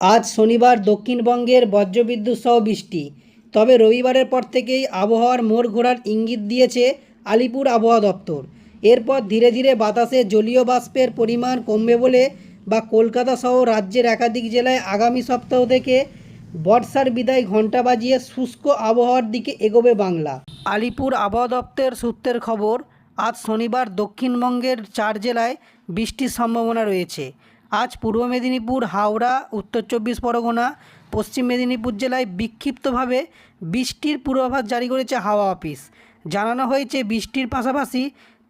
আজ শনিবার দক্ষিণবঙ্গের বজ্রবিদ্যুৎ সহ বৃষ্টি। তবে রবিবারের পর থেকেই আবহাওয়ার মোড় ঘোরার ইঙ্গিত দিয়েছে আলিপুর আবহাওয়া দপ্তর। এরপর ধীরে ধীরে বাতাসে জলীয় বাষ্পের পরিমাণ কমবে বলে কলকাতা সহ রাজ্যের একাধিক জেলায় আগামী সপ্তাহ থেকে বর্ষার বিদায় ঘণ্টা বাজিয়ে শুষ্ক আবহাওয়ার দিকে এগোবে বাংলা। আলিপুর আবহাওয়া দপ্তর সূত্রের খবর, আজ শনিবার দক্ষিণবঙ্গের 4 জেলায় বৃষ্টির সম্ভাবনা রয়েছে। আজ পূর্ব মেদিনীপুর, হাওড়া, উত্তর 24 পরগনা, পশ্চিম মেদিনীপুর জেলায় বিক্ষিপ্তভাবে বৃষ্টির পূর্বাভাস জারি করেছে হাওয়া অফিস। জানানো হয়েছে বৃষ্টির পাশাপাশি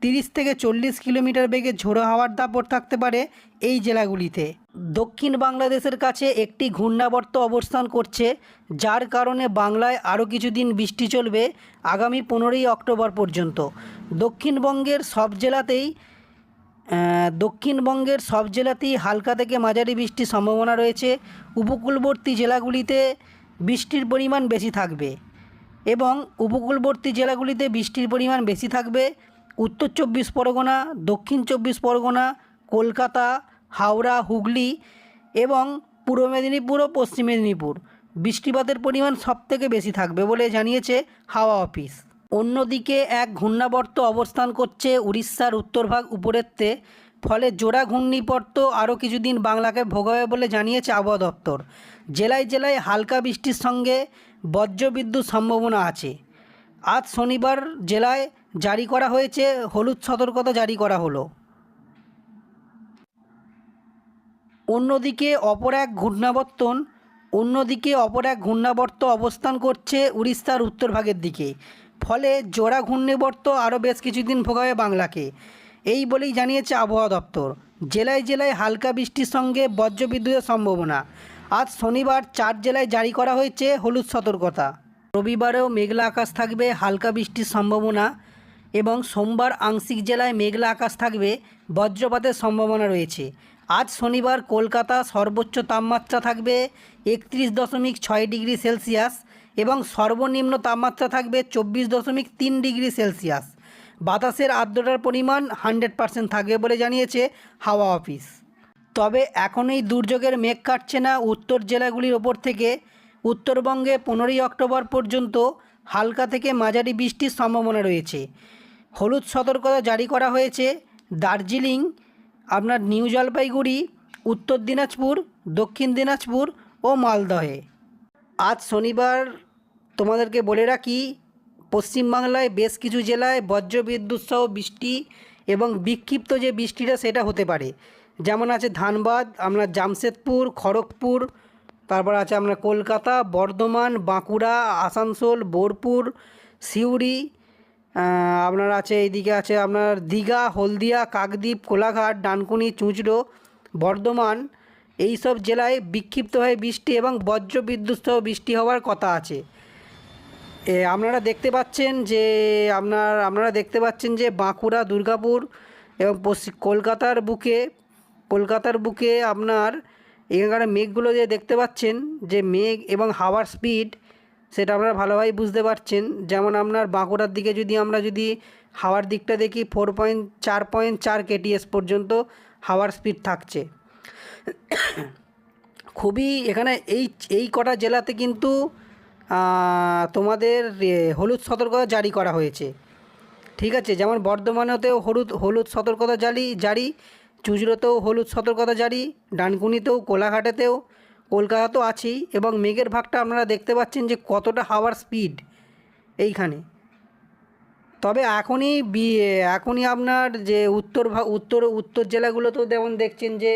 30 থেকে 40 কিলোমিটার বেগে ঝোড়ো হাওয়ার দাপট থাকতে পারে এই জেলাগুলিতে। দক্ষিণ বাংলাদেশের কাছে একটি ঘূর্ণাবর্ত অবস্থান করছে, যার কারণে বাংলায় আরও কিছুদিন বৃষ্টি চলবে আগামী 15ই অক্টোবর পর্যন্ত। দক্ষিণবঙ্গের সব জেলাতেই হালকা থেকে মাঝারি বৃষ্টির সম্ভাবনা রয়েছে। উপকূলবর্তী জেলাগুলিতে বৃষ্টির পরিমাণ বেশি থাকবে উত্তর 24 পরগনা, দক্ষিণ 24 পরগনা, কলকাতা, হাওড়া, হুগলি এবং পূর্ব মেদিনীপুর ও পশ্চিম মেদিনীপুর বৃষ্টিপাতের পরিমাণ সবথেকে বেশি থাকবে বলে জানিয়েছে হাওয়া অফিস। অন্যদিকে এক ঘূর্ণাবর্ত অবস্থান করছে উড়িষ্যার উত্তরভাগ উপরেতে, ফলে জোড়া ঘূর্ণিবর্ত আরও কিছুদিন বাংলাকে ভোগাবে বলে জানিয়েছে আবহাওয়া দপ্তর। জেলায় জেলায় হালকা বৃষ্টির সঙ্গে বজ্রবিদ্যুৎ সম্ভাবনা আছে। আজ শনিবার জেলায় জারি করা হয়েছে হলুদ সতর্কতা জারি করা হলো। অন্যদিকে অপর এক ঘূর্ণাবর্ত অবস্থান করছে উড়িষ্যার উত্তরভাগের দিকে, ফলে জোড়া ঘূর্ণিবর্ত আরও বেশ কিছুদিন ভোগাবে বাংলাকে, এই বলেই জানিয়েছে আবহাওয়া দপ্তর। জেলায় জেলায় হালকা বৃষ্টির সঙ্গে বজ্রবিদ্যুতের সম্ভাবনা। আজ শনিবার 4 জেলায় জারি করা হয়েছে হলুদ সতর্কতা। রবিবারেও মেঘলা আকাশ থাকবে, হালকা বৃষ্টির সম্ভাবনা, এবং সোমবার আংশিক জেলায় মেঘলা আকাশ থাকবে, বজ্রপাতের সম্ভাবনা রয়েছে। আজ শনিবার কলকাতা সর্বোচ্চ তাপমাত্রা থাকবে 31.6 ডিগ্রি সেলসিয়াস এবং সর্বনিম্ন তাপমাত্রা থাকবে 24.3 ডিগ্রি সেলসিয়াস। বাতাসের আর্দ্রতার পরিমাণ 100% থাকবে বলে জানিয়েছে হাওয়া অফিস। তবে এখন এই দুর্যোগের মেঘ কাটছে না উত্তর জেলাগুলির ওপর থেকে। উত্তরবঙ্গে 15ই অক্টোবর পর্যন্ত হালকা থেকে মাঝারি বৃষ্টির সম্ভাবনা রয়েছে। হলুদ সতর্কতা জারি করা হয়েছে দার্জিলিং, নিউ জলপাইগুড়ি, উত্তর দিনাজপুর, দক্ষিণ দিনাজপুর ও মালদহে। আজ শনিবার তোমাদেরকে বলে রাখি, পশ্চিমবাংলায় বেশ কিছু জেলায় বজ্রবিদ্যুৎ সহ বৃষ্টি এবং বিক্ষিপ্ত যে বৃষ্টিটা সেটা হতে পারে। যেমন আছে ধানবাদ, জামশেদপুর, খড়গপুর, তারপর আছে কলকাতা, বর্ধমান, বাঁকুড়া, আসানসোল, বোলপুর, সিউড়ি, আছে এইদিকে আছে দীঘা, হলদিয়া, কাকদ্বীপ, কোলাঘাট, ডানকুনি, চুঁচড়ো, বর্ধমান, এই সব জেলায় বিক্ষিপ্তভাবে বৃষ্টি এবং বজ্রবিদ্যুৎ সহ বৃষ্টি হওয়ার কথা আছে। আপনারা দেখতে পাচ্ছেন যে বাঁকুড়া, দুর্গাপুর এবং কলকাতার বুকে এখানকার মেঘগুলো যে দেখতে পাচ্ছেন, যে মেঘ এবং হাওয়ার স্পিড, সেটা আপনারা ভালোভাবেই বুঝতে পারছেন। যেমন বাঁকুড়ার দিকে যদি হাওয়ার দিকটা দেখি, 4.4 কেটিএস পর্যন্ত হাওয়ার স্পিড থাকছে। খুবই এখানে এই কটা জেলাতে কিন্তু তোমাদের হলুদ সতর্কতা জারি করা হয়েছে, ঠিক আছে। যেমন বর্ধমানেতেও হলুদ সতর্কতা জারি, চুঁচুড়াতেও হলুদ সতর্কতা জারি, ডানকুনিতেও, কোলাঘাটেতেও, কলকাতাতেও আছেই। এবং মেঘের ভাগটা আপনারা দেখতে পাচ্ছেন যে কতটা হাওয়ার স্পিড এইখানে। তবে এখনই আপনার যে উত্তর জেলাগুলোতেও যেমন দেখছেন যে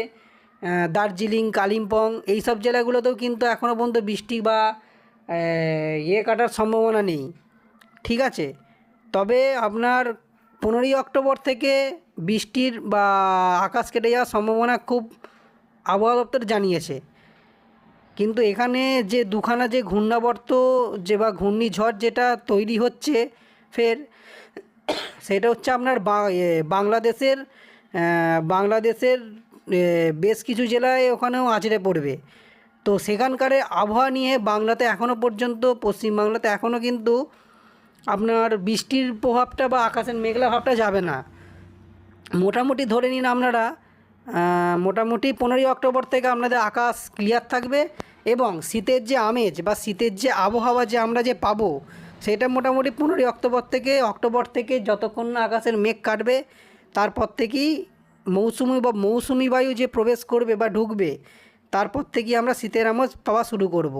দার্জিলিং, কালিম্পং, এই সব জেলাগুলোতেও কিন্তু এখনও পর্যন্ত বৃষ্টি বা কাটার সম্ভাবনা নেই, ঠিক আছে। তবে 15ই অক্টোবর থেকে বৃষ্টির বা আকাশ কেটে যাওয়ার সম্ভাবনা খুব আবহাওয়া দপ্তর জানিয়েছে। কিন্তু এখানে যে দুখানা যে ঘূর্ণাবর্ত বা ঘূর্ণিঝড় যেটা তৈরি হচ্ছে ফের, সেটা হচ্ছে বাংলাদেশের বেশ কিছু জেলায় ওখানেও আছড়ে পড়বে। তো সেখানকার আবহাওয়া নিয়ে পশ্চিমবাংলাতে এখনও কিন্তু বৃষ্টির প্রভাবটা বা আকাশের মেঘলা ভাবটা যাবে না। মোটামুটি ধরে নিন আপনারা মোটামুটি 15ই অক্টোবর থেকে আপনাদের আকাশ ক্লিয়ার থাকবে এবং শীতের যে আমেজ বা শীতের যে আবহাওয়া যে আমরা যে পাবো সেটা মোটামুটি 15ই অক্টোবর থেকে যতক্ষণ না আকাশের মেঘ কাটবে তারপর থেকেই মৌসুমি বায়ু যে প্রবেশ করবে বা ঢুকবে তারপর থেকেই আমরা শীতের আমেজ পাওয়া শুরু করব।